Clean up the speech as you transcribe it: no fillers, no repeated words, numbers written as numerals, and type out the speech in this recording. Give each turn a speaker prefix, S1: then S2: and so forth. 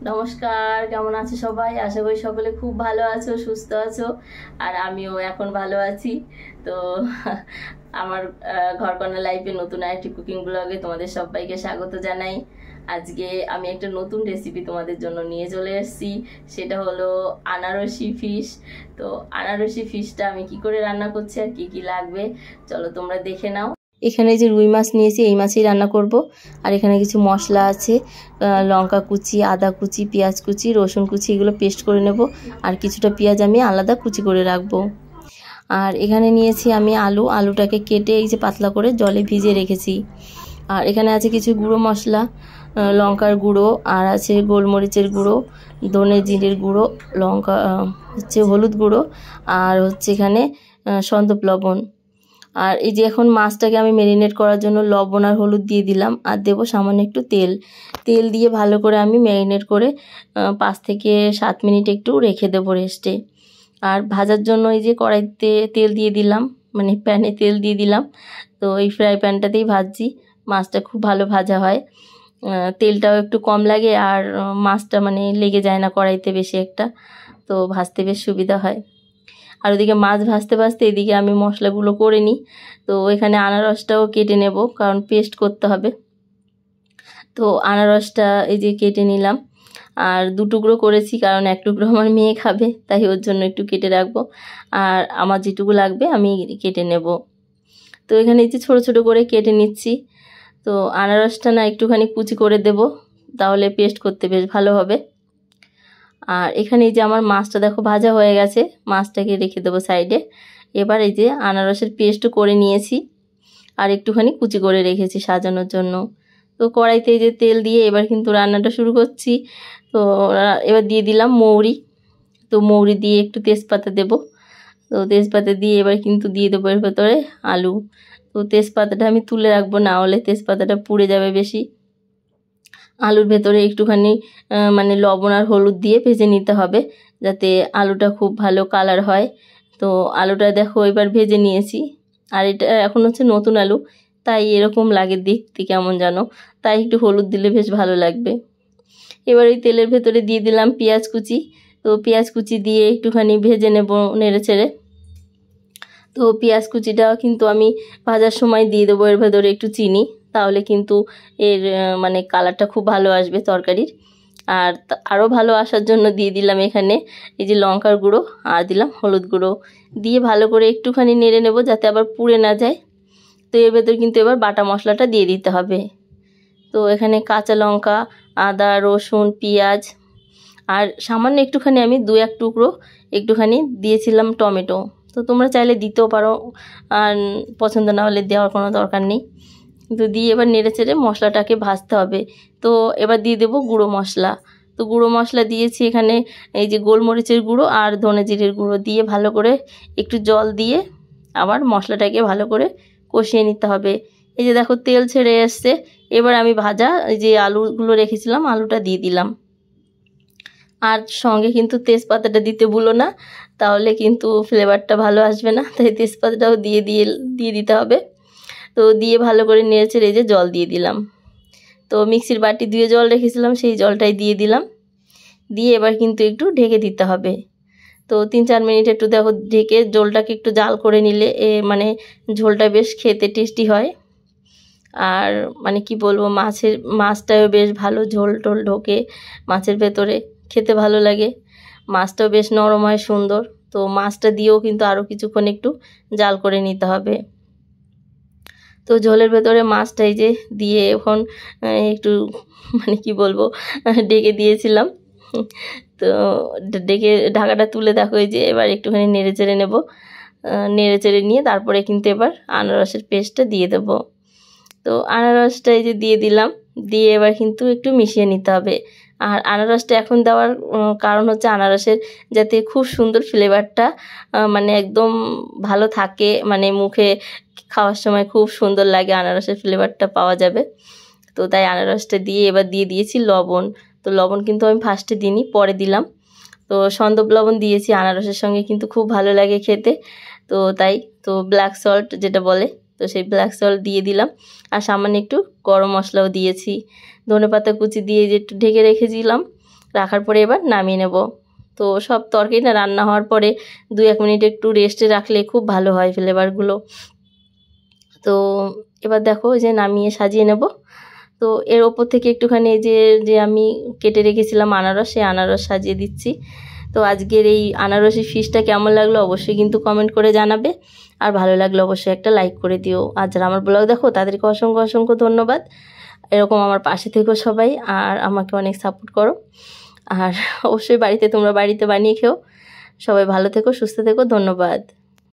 S1: নমস্কার, কেমন আছো সবাই? আশা করি সকলে খুব ভালো আছো, সুস্থ আছো। আর আমিও এখন ভালো আছি। তো আমার ঘরকন্না লাইফে নতুন একটি কুকিং ব্লগে তোমাদের সবাইকে স্বাগত জানাই। আজকে আমি একটা নতুন রেসিপি তোমাদের জন্য নিয়ে চলে এসেছি। সেটা হলো আনারসি ফিশ। তো আনারসি ফিশটা আমি কি করে রান্না করছি আর কি কি লাগবে চলো তোমরা দেখে নাও। এখানে যে রুই মাছ নিয়েছি, এই মাছেই রান্না করব। আর এখানে কিছু মশলা আছে, লঙ্কা কুচি, আদা কুচি, পেঁয়াজ কুচি, রসুন কুচি, এগুলো পেস্ট করে নেব। আর কিছুটা পেঁয়াজ আমি আলাদা কুচি করে রাখবো। আর এখানে নিয়েছি আমি আলুটাকে কেটে এই যে পাতলা করে জলে ভিজিয়ে রেখেছি। আর এখানে আছে কিছু গুঁড়ো মশলা, লঙ্কার গুঁড়ো, আর আছে গোলমরিচের গুঁড়ো, ধনে জিরের গুঁড়ো, লঙ্কা হচ্ছে হলুদ গুঁড়ো, আর হচ্ছে এখানে সন্দপ লবণ। আর এই যে এখন মাছটাকে আমি ম্যারিনেট করার জন্য লবণ আর হলুদ দিয়ে দিলাম, আর দেবো সামান্য একটু তেল দিয়ে ভালো করে আমি ম্যারিনেট করে 5 থেকে 7 মিনিট একটু রেখে দেবো রেস্টে। আর ভাজার জন্য এই যে কড়াইতে তেল দিয়ে দিলাম, মানে প্যানে তেল দিয়ে দিলাম। তো এই ফ্রাই প্যানটাতেই ভাজছি। মাছটা খুব ভালো ভাজা হয়, তেলটাও একটু কম লাগে, আর মাছটা মানে লেগে যায় না কড়াইতে বেশি একটা, তো ভাজতে বেশ সুবিধা হয়। আর ওদিকে মাছ ভাজতে ভাজতে এদিকে আমি মশলাগুলো করে নিই। তো এখানে আনারসটাও কেটে নেব, কারণ পেস্ট করতে হবে। তো আনারসটা এই যে কেটে নিলাম, আর 2 টুকরো করেছি, কারণ 1 টুকরো আমার মেয়ে খাবে, তাই ওর জন্য একটু কেটে রাখবো। আর আমার যেটুকু লাগবে আমি কেটে নেব। তো এখানে এই যে ছোটো ছোটো করে কেটে নিচ্ছি। তো আনারসটা না একটুখানি কুচি করে দেব, তাহলে পেস্ট করতে বেশ ভালো হবে। আর এখানে এই যে আমার মাছটা দেখো ভাজা হয়ে গেছে, মাছটাকে রেখে দেবো সাইডে। এবার এই যে আনারসের পেস্টও করে নিয়েছি, আর একটুখানি কুচি করে রেখেছি সাজানোর জন্য। তো কড়াইতে এই যে তেল দিয়ে এবার কিন্তু রান্নাটা শুরু করছি। তো এবার দিয়ে দিলাম মৌরি। তো মৌরি দিয়ে একটু তেজপাতা দেব। তো তেজপাতা দিয়ে এবার কিন্তু দিয়ে দেবো এর ভেতরে আলু। তো তেজপাতাটা আমি তুলে রাখবো, না হলে তেজপাতাটা পুড়ে যাবে বেশি। আলুর ভেতরে একটুখানি মানে লবণ আর হলুদ দিয়ে ভেজে নিতে হবে, যাতে আলুটা খুব ভালো কালার হয়। তো আলুটা দেখো এবার ভেজে নিয়েছি। আর এটা এখন হচ্ছে নতুন আলু, তাই এরকম লাগে দেখতে কেমন যেন, তাই একটু হলুদ দিলে বেশ ভালো লাগবে। এবার এই তেলের ভেতরে দিয়ে দিলাম পেঁয়াজ কুচি। তো পেঁয়াজ কুচি দিয়ে একটুখানি ভেজে নেব নেড়ে চেড়ে। তো পেঁয়াজ কুচিটাও কিন্তু আমি ভাজার সময় দিয়ে দেবো এর ভেতরে একটু চিনি, তাহলে কিন্তু এর মানে কালারটা খুব ভালো আসবে তরকারির। আর আরও ভালো আসার জন্য দিয়ে দিলাম এখানে এই যে লঙ্কার গুঁড়ো, আর দিলাম হলুদ গুঁড়ো। দিয়ে ভালো করে একটুখানি নেড়ে নেব, যাতে আবার পুড়ে না যায়। তো এর ভেতর কিন্তু এবার বাটা মশলাটা দিয়ে দিতে হবে। তো এখানে কাঁচা লঙ্কা, আদা, রসুন, পেঁয়াজ, আর সামান্য একটুখানি আমি 2-1 টুকরো একটুখানি দিয়েছিলাম টমেটো। তো তোমরা চাইলে দিতেও পারো, আর পছন্দ না হলে দেওয়ার কোনো দরকার নেই। তো দিয়ে এবার নেড়ে চেড়ে মশলাটাকে ভাজতে হবে। তো এবার দিয়ে দেবো গুঁড়ো মশলা। তো গুঁড়ো মশলা দিয়েছি এখানে এই যে গোলমরিচের গুঁড়ো আর ধনে জিরের গুঁড়ো দিয়ে ভালো করে একটু জল দিয়ে আবার মশলাটাকে ভালো করে কষিয়ে নিতে হবে। এই যে দেখো তেল ছেড়ে এসছে। এবার আমি ভাজা এই যে আলুগুলো রেখেছিলাম, আলুটা দিয়ে দিলাম। আর সঙ্গে কিন্তু তেজপাতাটা দিতে ভুলো না, তাহলে কিন্তু ফ্লেভারটা ভালো আসবে না, তাই তেজপাতাটাও দিয়ে দিতে হবে। তো দিয়ে ভালো করে নেড়েচেড়ে এই যে জল দিয়ে দিলাম। তো মিক্সির বাটি ধুয়ে জল রেখেছিলাম, সেই জলটাই দিয়ে দিলাম। দিয়ে এবার কিন্তু একটু ঢেকে দিতে হবে। তো 3-4 মিনিট একটু দেখো ঢেকে ঝোলটাকে একটু জাল করে নিলে মানে ঝোলটা বেশ খেতে টেস্টি হয়। আর মানে কি বলবো, মাছটাও বেশ ভালো ঝোল টোল ঢোকে মাছের ভেতরে, খেতে ভালো লাগে। মাছটাও বেশ নরম হয়, সুন্দর। তো মাছটা দিয়েও কিন্তু আরও কিছুক্ষণ একটু জাল করে নিতে হবে। তো ঝোলের ভেতরে মাছটা এই যে দিয়ে এখন একটু মানে কি বলবো ঢেকে দিয়েছিলাম। তো ঢাকাটা তুলে দেখো এই যে এবার একটুখানি নেড়ে চেড়ে নেব। নেড়ে চেড়ে নিয়ে তারপরে কিন্তু এবার আনারসের পেস্টটা দিয়ে দেবো। তো আনারসটা এই যে দিয়ে দিলাম, দিয়ে এবার কিন্তু একটু মিশিয়ে নিতে হবে। আর আনারসটা এখন দেওয়ার কারণ হচ্ছে আনারসের যাতে খুব সুন্দর ফ্লেভারটা মানে একদম ভালো থাকে, মানে মুখে খাওয়ার সময় খুব সুন্দর লাগে, আনারসের ফ্লেভারটা পাওয়া যাবে। তো তাই আনারসটা দিয়ে এবার দিয়ে দিয়েছি লবণ। তো লবণ কিন্তু আমি ফার্স্টে দিইনি, পরে দিলাম। তো সন্দব লবণ দিয়েছি, আনারসের সঙ্গে কিন্তু খুব ভালো লাগে খেতে। তো তাই তো ব্ল্যাক সল্ট যেটা বলে, তো সেই ব্ল্যাক সল্ট দিয়ে দিলাম। আর সামান্য একটু গরম মশলাও দিয়েছি। ধনেপাতা কুচি দিয়ে যে একটু ঢেকে রেখেছিলাম, রাখার পরে এবার নামিয়ে নেব। তো সব তরকারি না রান্না হওয়ার পরে 2-1 মিনিট একটু রেস্টে রাখলে খুব ভালো হয় ফ্লেভারগুলো। তো এবার দেখো এই যে নামিয়ে সাজিয়ে নেব। তো এর ওপর থেকে একটুখানি এই যে আমি কেটে রেখেছিলাম আনারস, সেই আনারস সাজিয়ে দিচ্ছি। তো আজকের এই আনারসি ফিশটা কেমন লাগলো অবশ্যই কিন্তু কমেন্ট করে জানাবে, আর ভালো লাগলে অবশ্যই একটা লাইক করে দিও। আর যারা আমার ব্লগ দেখো তাদেরকে অসংখ্য অসংখ্য ধন্যবাদ। এরকম আমার পাশে থেকো সবাই, আর আমাকে অনেক সাপোর্ট করো। আর অবশ্যই তোমরা বাড়িতে বানিয়ে খেও। সবাই ভালো থেকো, সুস্থ থেকো, ধন্যবাদ।